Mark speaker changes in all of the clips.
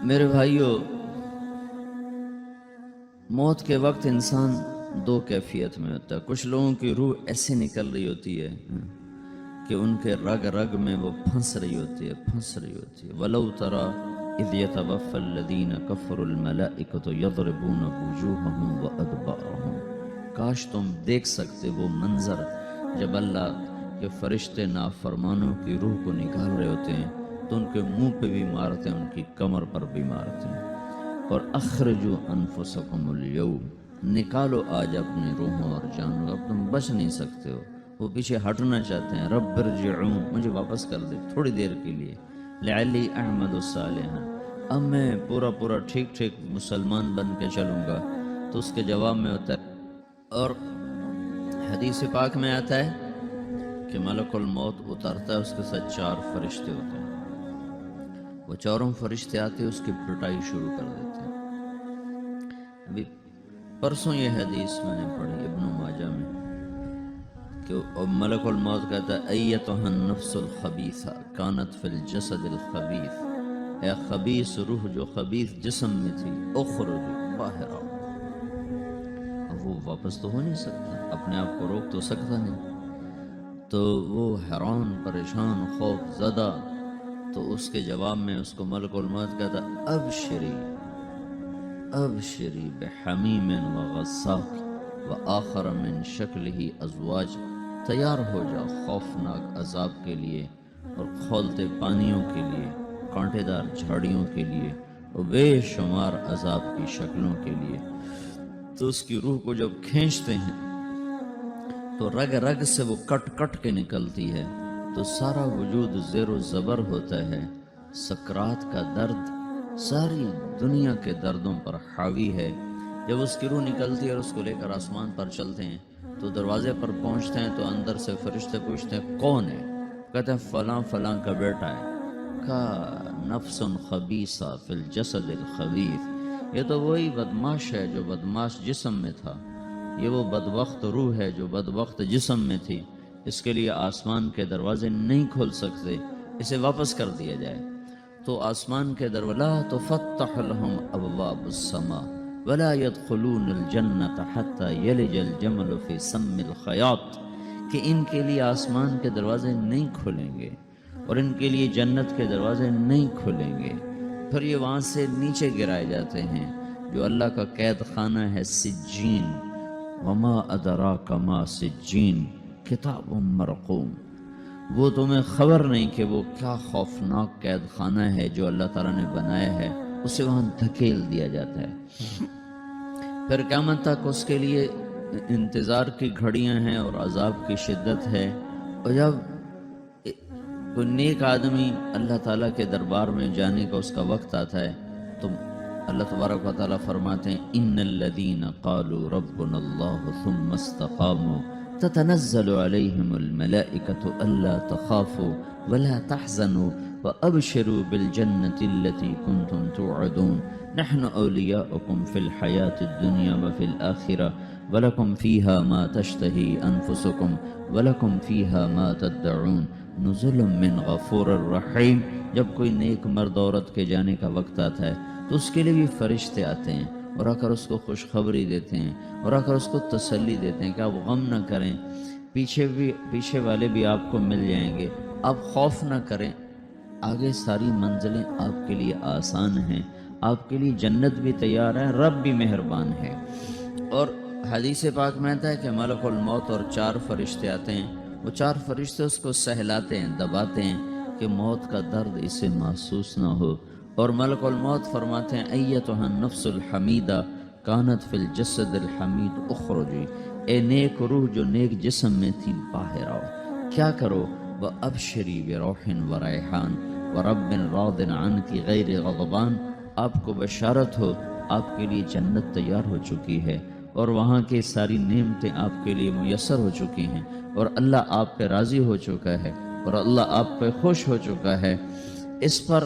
Speaker 1: میرے بھائیوں، موت کے وقت انسان دو کیفیت میں ہوتا ہے۔ کچھ لوگوں کی روح ایسے نکل رہی ہوتی ہے کہ ان کے رگ رگ میں وہ پھنس رہی ہوتی ہے وَلَوْ تَرَى إِذْ يَتَوَفَّى الَّذِينَ كَفَرُوا الْمَلَائِكَةُ يَضْرِبُونَ وُجُوهَهُمْ وَأَدْبَارَهُمْ۔ کاش تم دیکھ سکتے وہ منظر جب اللہ کے فرشتے نافرمانوں کی روح کو نکال رہے ہوتے ہیں تو ان کے منہ پہ بھی مارتے ہیں، ان کی کمر پر بھی مارتے ہیں۔ اور اخرجوا انفسکم اليوم، نکالو آج اپنی روحوں اور جانوں، اب تم بچ نہیں سکتے ہو۔ وہ پیچھے ہٹنا چاہتے ہیں، رب ارجعون، مجھے واپس کر دے تھوڑی دیر کے لیے، لعلی اعمل صالحا، اب میں پورا ٹھیک مسلمان بن کے چلوں گا۔ تو اس کے جواب میں ہوتا ہے، اور حدیث پاک میں آتا ہے کہ ملک الموت اترتا ہے، اس کے ساتھ 4 فرشتے ہوتے ہیں، وہ چاروں فرشتے آتے اس کی پٹائی شروع کر دیتے ہیں۔ ابھی پرسوں یہ حدیث میں نے پڑھی ابن ماجہ میں کہ ملک الموت کہتا ہے ایتھا النفس الخبیثہ کانت فی الجسد الخبیث، اے خبیث روح جو خبیث جسم میں تھی، اخرج باہر آؤ۔ اب وہ واپس تو ہو نہیں سکتا، اپنے آپ کو روک تو سکتا نہیں، تو وہ حیران پریشان خوف زدہ، تو اس کے جواب میں اس کو ملک الموت کہتا ابشری بحمیم وغساق وآخر من شکلہ ازواج، تیار ہو جا خوفناک عذاب کے لیے اور کھولتے پانیوں کے لیے، کانٹے دار جھاڑیوں کے لیے اور بے شمار عذاب کی شکلوں کے لیے۔ تو اس کی روح کو جب کھینچتے ہیں تو رگ رگ سے وہ کٹ کے نکلتی ہے، تو سارا وجود زیر و زبر ہوتا ہے، سکرات کا درد ساری دنیا کے دردوں پر حاوی ہے۔ جب اس کی روح نکلتی ہے اور اس کو لے کر آسمان پر چلتے ہیں تو دروازے پر پہنچتے ہیں تو اندر سے فرشتے پوچھتے ہیں کون ہے؟ کہتے ہیں فلاں فلاں کا بیٹا ہے۔ کہا نفس خبیثہ فی الجسد الخبیث، یہ تو وہی بدماش ہے جو بدماش جسم میں تھا، یہ وہ بدبخت روح ہے جو بدبخت جسم میں تھی، اس کے لیے آسمان کے دروازے نہیں کھول سکتے، اسے واپس کر دیا جائے۔ تو آسمان کے دروازے لا تفتح لهم ابواب السماء ولا يدخلون الجنة حتى يلج الجمل في سم الخياط، کہ ان کے لیے آسمان کے دروازے نہیں کھلیں گے اور ان کے لیے جنت کے دروازے نہیں کھلیں گے، پھر یہ وہاں سے نیچے گرائے جاتے ہیں جو اللہ کا قید خانہ ہے سجین، وما ادراک ما سجین کتاب مرقوم، وہ تمہیں خبر نہیں کہ وہ کیا خوفناک قید خانہ ہے جو اللہ تعالیٰ نے بنایا ہے، اسے وہاں دھکیل دیا جاتا ہے۔ پھر قیامت تک اس کے لیے انتظار کی گھڑیاں ہیں اور عذاب کی شدت ہے۔ اور جب کوئی نیک آدمی اللہ تعالیٰ کے دربار میں جانے کا اس کا وقت آتا ہے تو اللہ تبارک و تعالیٰ فرماتے ہیں ان الذین قالوا ربنا اللہ ثم استقاموا تتنزل علیہم الملائکۃ الا تخافوا ولا تحزنوا وابشروا بالجنة التي كنتم توعدون نحن اولیاؤکم فی الحیاة الدنیا وفی الآخرہ ولکم فیہا ما تشتہی انفسکم ولکم فیہا ما تدعون نزل من غفور الرحیم۔ جب کوئی نیک مرد عورت کے جانے کا وقت آتا ہے تو اس کے لیے بھی فرشتے آتے ہیں اور آ کر اس کو خوشخبری دیتے ہیں اور آ کر اس کو تسلی دیتے ہیں کہ آپ غم نہ کریں، پیچھے والے بھی آپ کو مل جائیں گے، آپ خوف نہ کریں، آگے ساری منزلیں آپ کے لیے آسان ہیں، آپ کے لیے جنت بھی تیار ہے، رب بھی مہربان ہے۔ اور حدیث پاک میں آتا ہے کہ ملک الموت اور 4 فرشتے آتے ہیں، وہ 4 فرشتے اس کو سہلاتے ہیں، دباتے ہیں کہ موت کا درد اسے محسوس نہ ہو، اور ملک الموت فرماتے ہیں ایتھا النفس الحمیدہ کانت فی الجسد الحمید اخرجی، اے نیک روح جو نیک جسم میں تھی باہر آؤ۔ کیا کرو؟ وَأَبْشِرِي بِرَوْحٍ وَرَيْحَانٍ وَرَبٍّ رَاضٍ عَنْكِ غَيْرِ غَضْبَانٍ، آپ کو بشارت ہو آپ کے لیے جنت تیار ہو چکی ہے اور وہاں کی ساری نعمتیں آپ کے لیے میسر ہو چکی ہیں اور اللہ آپ پہ راضی ہو چکا ہے اور اللہ آپ پہ خوش ہو چکا ہے۔ اس پر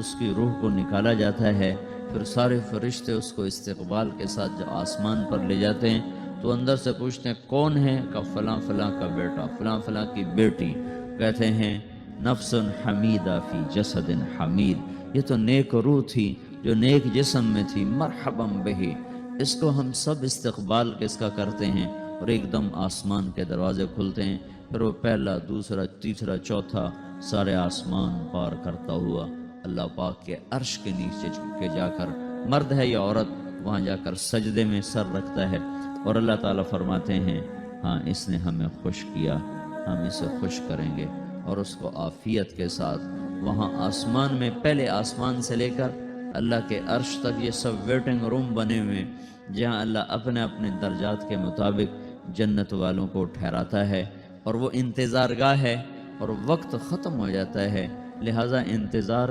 Speaker 1: اس کی روح کو نکالا جاتا ہے، پھر سارے فرشتے اس کو استقبال کے ساتھ جب آسمان پر لے جاتے ہیں تو اندر سے پوچھتے ہیں کون ہے؟ کہ فلاں فلاں کا بیٹا، فلاں فلاں کی بیٹی۔ کہتے ہیں نفس حمیدہ فی جسد حمید، یہ تو نیک روح تھی جو نیک جسم میں تھی، مرحباً بہی، اس کو ہم سب استقبال اس کا کرتے ہیں، اور ایک دم آسمان کے دروازے کھلتے ہیں، پھر وہ پہلا، دوسرا، تیسرا، چوتھا سارے آسمان پار کرتا ہوا اللہ پاک کے عرش کے نیچے کے جا کر، مرد ہے یا عورت، وہاں جا کر سجدے میں سر رکھتا ہے، اور اللہ تعالیٰ فرماتے ہیں ہاں اس نے ہمیں خوش کیا، ہم اسے خوش کریں گے، اور اس کو عافیت کے ساتھ وہاں آسمان میں، پہلے آسمان سے لے کر اللہ کے عرش تک یہ سب ویٹنگ روم بنے ہوئے، جہاں اللہ اپنے اپنے درجات کے مطابق جنت والوں کو ٹھہراتا ہے، اور وہ انتظار گاہ ہے، اور وقت ختم ہو جاتا ہے، لہٰذا انتظار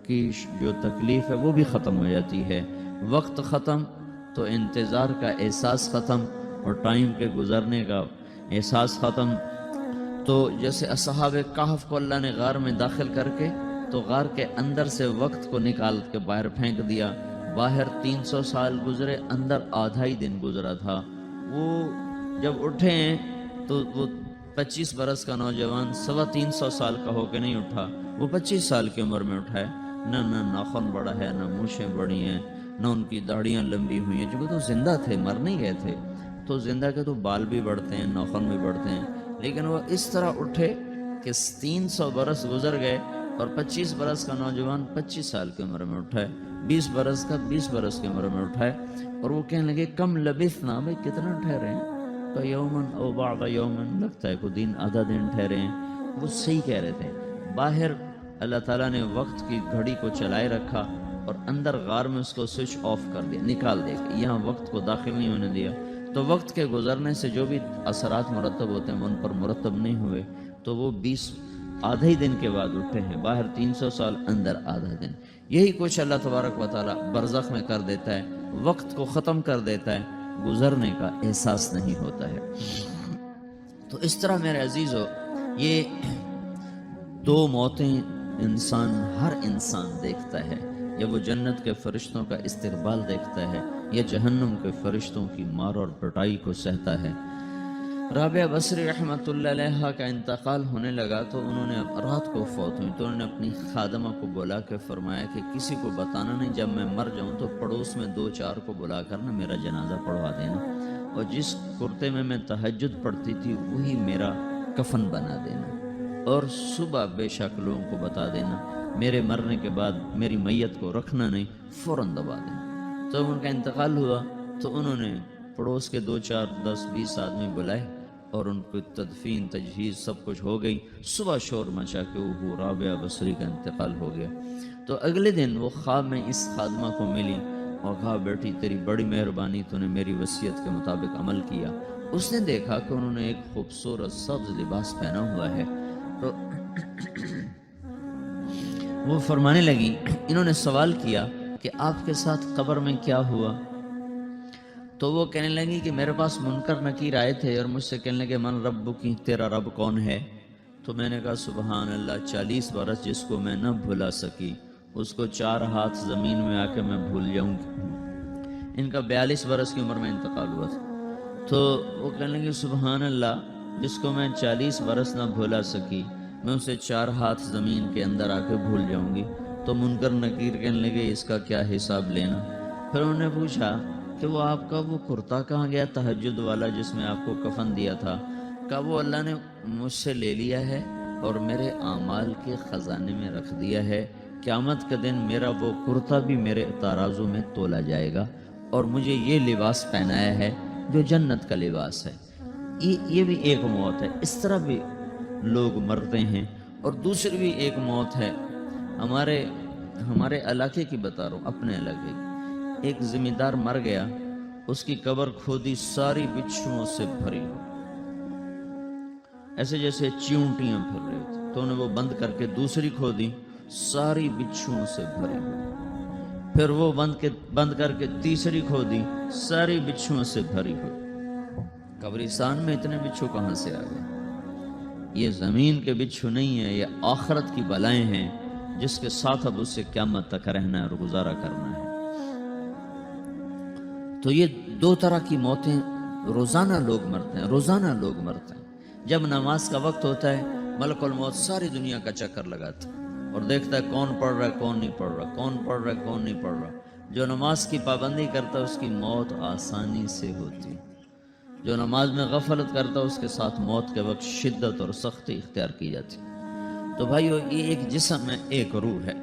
Speaker 1: کی جو تکلیف ہے وہ بھی ختم ہو جاتی ہے، وقت ختم تو انتظار کا احساس ختم، اور ٹائم کے گزرنے کا احساس ختم۔ تو جیسے اصحاب کہف کو اللہ نے غار میں داخل کر کے تو غار کے اندر سے وقت کو نکال کے باہر پھینک دیا، باہر 300 سال گزرے، اندر آدھا ہی دن گزرا تھا۔ وہ جب اٹھے ہیں تو وہ 25 برس کا نوجوان 325 سال کا ہو کے نہیں اٹھا، وہ 25 سال کی عمر میں اٹھا ہے، نہ ناخن بڑا ہے، نہ مونچھیں بڑی ہیں، نہ ان کی داڑیاں لمبی ہوئی ہیں، چونکہ تو زندہ تھے، مر نہیں گئے تھے، تو زندہ کے تو بال بھی بڑھتے ہیں، ناخن بھی بڑھتے ہیں، لیکن وہ اس طرح اٹھے کہ 300 برس گزر گئے، اور 25 برس کا نوجوان 25 سال کی عمر میں اٹھا ہے، 20 برس کا 20 برس کی عمر میں اٹھا ہے، اور وہ کہنے لگے کم لبثنا، بھائی کتنا ٹھہرے ہیں، تو یومن او بعض یومن، لگتا ہے کوئی دن آدھا دن ٹھہرے ہیں، وہ صحیح کہہ رہے تھے۔ باہر اللہ تعالیٰ نے وقت کی گھڑی کو چلائے رکھا، اور اندر غار میں اس کو سوئچ آف کر دیا، نکال دیا کہ یہاں وقت کو داخل نہیں ہونے دیا، تو وقت کے گزرنے سے جو بھی اثرات مرتب ہوتے ہیں ان پر مرتب نہیں ہوئے، تو وہ 20 آدھے دن کے بعد اٹھے ہیں، باہر 300 سال، اندر آدھا دن۔ یہی کچھ اللہ تبارک و تعالیٰ برزخ میں کر دیتا ہے، وقت کو ختم کر دیتا ہے، گزرنے کا احساس نہیں ہوتا ہے۔ تو اس طرح میرے عزیزو، یہ دو موتیں ہر انسان دیکھتا ہے، یا وہ جنت کے فرشتوں کا استقبال دیکھتا ہے، یا جہنم کے فرشتوں کی مار اور پٹائی کو سہتا ہے۔ رابعہ بصری رحمۃ اللہ علیہ کا انتقال ہونے لگا تو انہوں نے رات کو فوت ہوئی، تو انہوں نے اپنی خادمہ کو بلا کے فرمایا کہ کسی کو بتانا نہیں، جب میں مر جاؤں تو پڑوس میں 2-4 کو بلا کر نا میرا جنازہ پڑھوا دینا، اور جس کرتے میں تہجد پڑھتی تھی وہی میرا کفن بنا دینا، اور صبح بے شک لوگوں کو بتا دینا، میرے مرنے کے بعد میری میت کو رکھنا نہیں، فوراً دبا دینا۔ تو ان کا انتقال ہوا تو انہوں نے پڑوس کے 2-4 10-20 آدمی بلائے، اور ان کو تدفین تجہیز سب کچھ ہو گئی، صبح شور مچا کہ وہ رابعہ بصری کا انتقال ہو گیا۔ تو اگلے دن وہ خواب میں اس خادمہ کو ملی اور کہا بیٹی تیری بڑی مہربانی، تو نے میری وصیت کے مطابق عمل کیا۔ اس نے دیکھا کہ انہوں نے ایک خوبصورت سبز لباس پہنا ہوا ہے، تو وہ فرمانے لگی، انہوں نے سوال کیا کہ آپ کے ساتھ قبر میں کیا ہوا؟ تو وہ کہنے لگی کہ میرے پاس منکر نکیر آئے تھے اور مجھ سے کہنے لگے من رب کی، تیرا رب کون ہے؟ تو میں نے کہا سبحان اللہ، 40 برس جس کو میں نہ بھلا سکی اس کو 4 ہاتھ زمین میں آ کے میں بھول جاؤں گی۔ ان کا 42 برس کی عمر میں انتقال ہوا تھا۔ تو وہ کہنے لگے سبحان اللہ، جس کو میں 40 برس نہ بھولا سکی میں اسے 4 ہاتھ زمین کے اندر آ کے بھول جاؤں گی۔ تو منکر نکیر کہنے لگے اس کا کیا حساب لینا؟ پھر انہوں نے پوچھا کہ وہ آپ کا وہ کرتا کہاں گیا تہجد والا جس میں آپ کو کفن دیا تھا؟ کہا وہ اللہ نے مجھ سے لے لیا ہے اور میرے اعمال کے خزانے میں رکھ دیا ہے، قیامت کے دن میرا وہ کرتا بھی میرے ترازو میں تولا جائے گا، اور مجھے یہ لباس پہنایا ہے جو جنت کا لباس ہے۔ یہ بھی ایک موت ہے، اس طرح بھی لوگ مرتے ہیں۔ اور دوسری بھی ایک موت ہے، ہمارے علاقے کی بتا رہا ہوں، اپنے علاقے کی۔ ایک زمیندار مر گیا، اس کی قبر کھودی، ساری بچھوؤں سے بھری ہو، ایسے جیسے چیونٹیاں پھر رہی تھی، تو انہیں وہ بند کر کے دوسری کھودی، ساری بچھوؤں سے بھری ہو، پھر وہ بند کر کے تیسری کھودی، ساری بچھوؤں سے بھری ہو۔ قبرستان میں اتنے بچھو کہاں سے آ گئے؟ یہ زمین کے بچھو نہیں ہیں، یہ آخرت کی بلائیں ہیں جس کے ساتھ اب اس سے قیامت تک رہنا ہے اور گزارا کرنا ہے۔ تو یہ 2 طرح کی موتیں روزانہ لوگ مرتے ہیں، روزانہ لوگ مرتے ہیں۔ جب نماز کا وقت ہوتا ہے ملک الموت ساری دنیا کا چکر لگاتا ہے اور دیکھتا ہے کون پڑھ رہا ہے کون نہیں پڑھ رہا، کون پڑھ رہا ہے کون نہیں پڑھ رہا۔ جو نماز کی پابندی کرتا ہے اس کی موت آسانی سے ہوتی، جو نماز میں غفلت کرتا ہے اس کے ساتھ موت کے وقت شدت اور سختی اختیار کی جاتی۔ تو بھائیو، یہ ایک جسم ہے، ایک روح ہے۔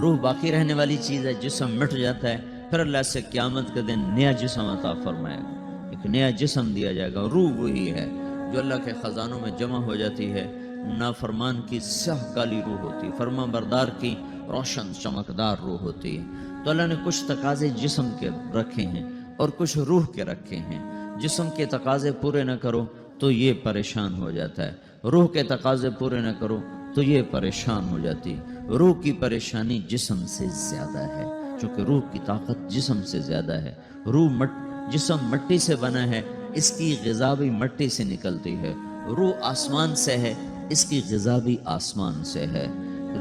Speaker 1: روح باقی رہنے والی چیز ہے، جسم مٹ جاتا ہے، پھر اللہ سے قیامت کے دن نیا جسم عطا فرمائے گا، ایک نیا جسم دیا جائے گا۔ روح وہی ہے جو اللہ کے خزانوں میں جمع ہو جاتی ہے۔ نافرمان کی سیاہ کالی روح ہوتی ہے، فرما بردار کی روشن چمکدار روح ہوتی ہے۔ تو اللہ نے کچھ تقاضے جسم کے رکھے ہیں اور کچھ روح کے رکھے ہیں۔ جسم کے تقاضے پورے نہ کرو تو یہ پریشان ہو جاتا ہے، روح کے تقاضے پورے نہ کرو تو یہ پریشان ہو جاتی ہے۔ روح کی پریشانی جسم سے زیادہ ہے، چونکہ روح کی طاقت جسم سے زیادہ ہے۔ جسم مٹی سے بنا ہے، اس کی غذا بھی مٹی سے نکلتی ہے۔ روح آسمان سے ہے، اس کی غذا بھی آسمان سے ہے۔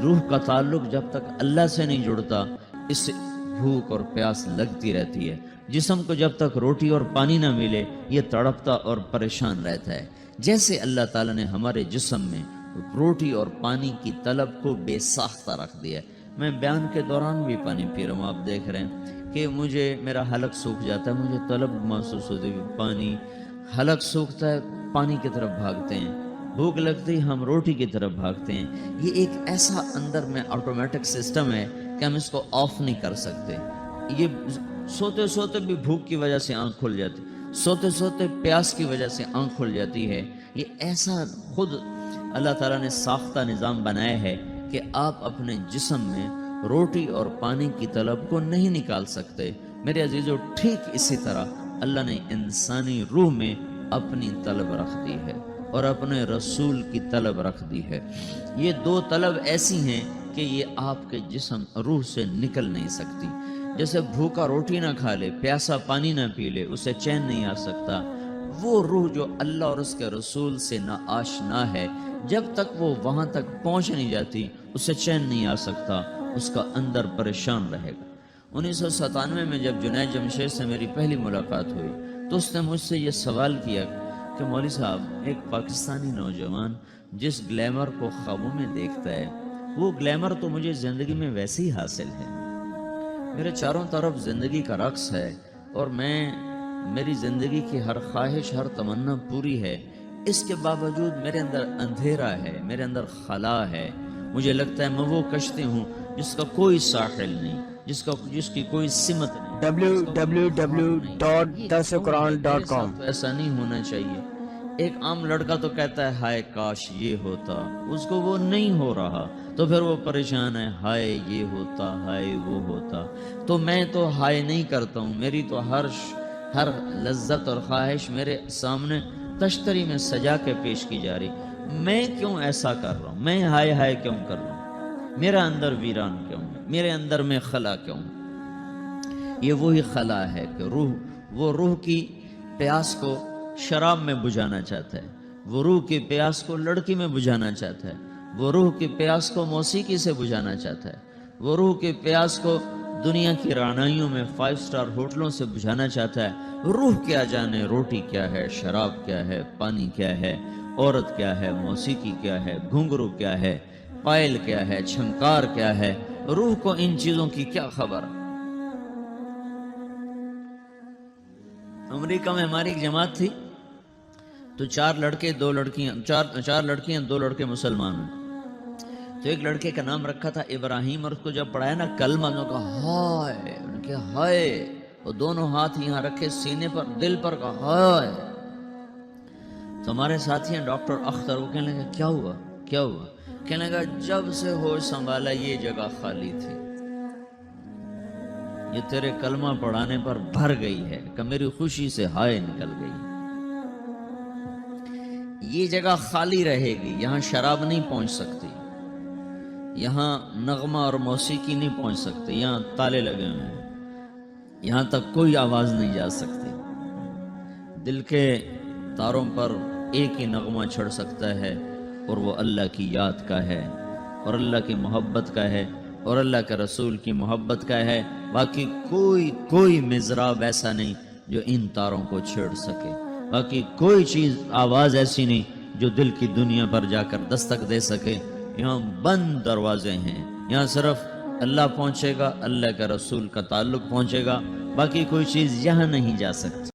Speaker 1: روح کا تعلق جب تک اللہ سے نہیں جڑتا، اس سے بھوک اور پیاس لگتی رہتی ہے۔ جسم کو جب تک روٹی اور پانی نہ ملے یہ تڑپتا اور پریشان رہتا ہے۔ جیسے اللہ تعالیٰ نے ہمارے جسم میں روٹی اور پانی کی طلب کو بے ساختہ رکھ دیا ہے۔ میں بیان کے دوران بھی پانی پی رہا ہوں، آپ دیکھ رہے ہیں کہ میرا حلق سوکھ جاتا ہے، مجھے طلب محسوس ہوتی ہے پانی، حلق سوکھتا ہے پانی کی طرف بھاگتے ہیں، بھوک لگتی ہم روٹی کی طرف بھاگتے ہیں۔ یہ ایک ایسا اندر میں آٹومیٹک سسٹم ہے کہ ہم اس کو آف نہیں کر سکتے۔ یہ سوتے سوتے بھی بھوک کی وجہ سے آنکھ کھل جاتی، سوتے سوتے پیاس کی وجہ سے آنکھ کھل جاتی ہے۔ یہ ایسا خود اللہ تعالیٰ نے ساختہ نظام بنایا ہے کہ آپ اپنے جسم میں روٹی اور پانی کی طلب کو نہیں نکال سکتے۔ میرے عزیزو، ٹھیک اسی طرح اللہ نے انسانی روح میں اپنی طلب رکھ دی ہے اور اپنے رسول کی طلب رکھ دی ہے۔ یہ دو طلب ایسی ہیں کہ یہ آپ کے جسم روح سے نکل نہیں سکتی۔ جیسے بھوکا روٹی نہ کھا لے، پیاسا پانی نہ پی لے، اسے چین نہیں آ سکتا۔ وہ روح جو اللہ اور اس کے رسول سے نہ آشنا ہے، جب تک وہ وہاں تک پہنچ نہیں جاتی اسے چین نہیں آ سکتا، اس کا اندر پریشان رہے گا۔ 1997 میں جب جنید جمشید سے میری پہلی ملاقات ہوئی تو اس نے مجھ سے یہ سوال کیا کہ مولوی صاحب، ایک پاکستانی نوجوان جس گلیمر کو خوابوں میں دیکھتا ہے، وہ گلیمر تو مجھے زندگی میں ویسے ہی حاصل ہے، میرے چاروں طرف زندگی کا رقص ہے اور میری زندگی کی ہر خواہش، ہر تمنا پوری ہے، اس کے باوجود میرے اندر اندھیرا ہے، میرے اندر خلا ہے۔ مجھے لگتا ہے میں وہ کشتی ہوں جس کا کوئی ساحل نہیں، جس کی کوئی سمت نہیں۔
Speaker 2: www.dasquran.com
Speaker 1: ایسا نہیں ہونا چاہیے۔ ایک عام لڑکا تو کہتا ہے ہائے کاش یہ ہوتا، اس کو وہ نہیں ہو رہا تو پھر وہ پریشان ہے، ہائے یہ ہوتا، ہائے وہ ہوتا۔ تو میں تو ہائے نہیں کرتا ہوں، میری تو ہر لذت اور خواہش میرے سامنے تشتری میں سجا کے پیش کی جا رہی۔ میں کیوں ایسا کر رہا ہوں؟ میں ہائے ہائے کیوں کر رہا ہوں؟ میرا اندر ویران کیوں ہے؟ میرے اندر میں خلا کیوں؟ یہ وہی خلا ہے کہ وہ روح کی پیاس کو شراب میں بجھانا چاہتا ہے، وہ روح کی پیاس کو لڑکی میں بجھانا چاہتا ہے، وہ روح کی پیاس کو موسیقی سے بجھانا چاہتا ہے، وہ روح کی پیاس کو دنیا کی رعنائیوں میں 5 سٹار ہوٹلوں سے بجھانا چاہتا ہے۔ روح کیا جانے روٹی کیا ہے، شراب کیا ہے، پانی کیا ہے، عورت کیا ہے، موسیقی کیا ہے، گھنگرو کیا ہے، پائل کیا ہے، چھنکار کیا ہے، روح کو ان چیزوں کی کیا خبر؟ امریکہ میں ہماری ایک جماعت تھی تو 4 لڑکے 2 لڑکیاں، 4 لڑکیاں 2 لڑکے مسلمان ہیں۔ تو ایک لڑکے کا نام رکھا تھا ابراہیم، اور اس کو جب پڑھایا نا کلمہ، انہوں نے کہا ہائے، انہوں نے کہا ہائے، وہ دونوں ہاتھ یہاں رکھے سینے پر، دل پر، کہا ہائے۔ تو ہمارے ساتھی ہیں ڈاکٹر اختر، وہ کہنے لگا کیا ہوا کیا ہوا؟ کہنے لگا جب سے ہوش سنبھالا یہ جگہ خالی تھی، یہ تیرے کلمہ پڑھانے پر بھر گئی ہے، کہ میری خوشی سے ہائے نکل گئی۔ یہ جگہ خالی رہے گی، یہاں شراب نہیں پہنچ سکتی، یہاں نغمہ اور موسیقی نہیں پہنچ سکتے، یہاں تالے لگے ہوئے ہیں، یہاں تک کوئی آواز نہیں جا سکتی۔ دل کے تاروں پر ایک ہی نغمہ چھڑ سکتا ہے اور وہ اللہ کی یاد کا ہے اور اللہ کی محبت کا ہے اور اللہ کے رسول کی محبت کا ہے۔ باقی کوئی مضراب ایسا نہیں جو ان تاروں کو چھیڑ سکے، باقی کوئی چیز آواز ایسی نہیں جو دل کی دنیا پر جا کر دستک دے سکے۔ یہاں بند دروازے ہیں، یہاں صرف اللہ پہنچے گا، اللہ کا رسول کا تعلق پہنچے گا، باقی کوئی چیز یہاں نہیں جا سکتی۔